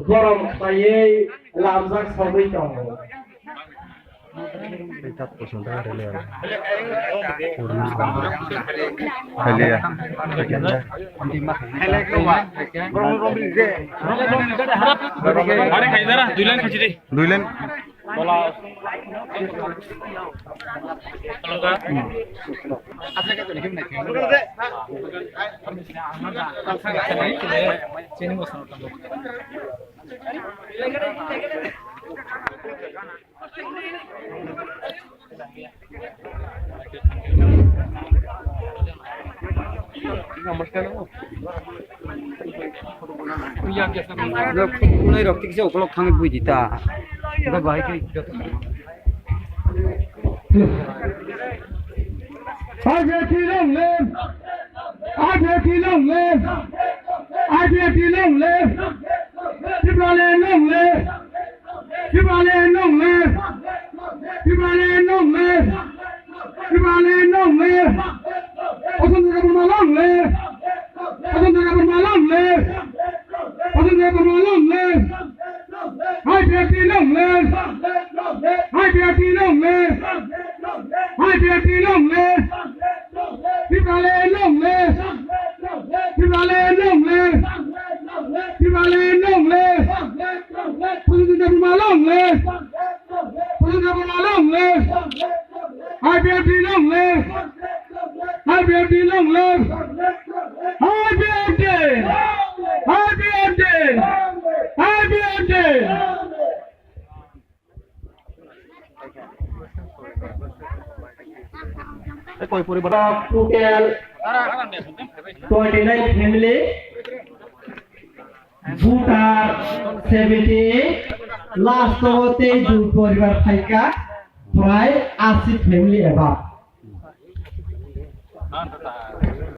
গরম পাইয়ে লামজাক সবই দङ Kita pun dah ada leh. Helya. Helek lo ba. Grom grom je. Are khai dara 2 line Khichi they. 2 line. बोला. Kalau ka. Asa ka to likhim na ke. Sini mo sana tambo. Kulai rok tikse okolok thang bui dita. Ga bai ke jot. Aje tilong le. Aje tilong le. Aje tilong le. Tibale long le. Tibale long le. Tibale long le. Tibale long le. Osun ka malong le. Osun ka malong le. Osun ka malong le. Aje tilong le. Aje tilong le. Aje tilong le. Tibale long le. Tibale long le. Tibale long le. Osun ka malong le. Osun ka malong le. Aje tilong le. Happy long live. Happy day. Happy day. Happy day. Total 29 family. Bhutan 70. Last hote jut poribar thaika pray 80 family above.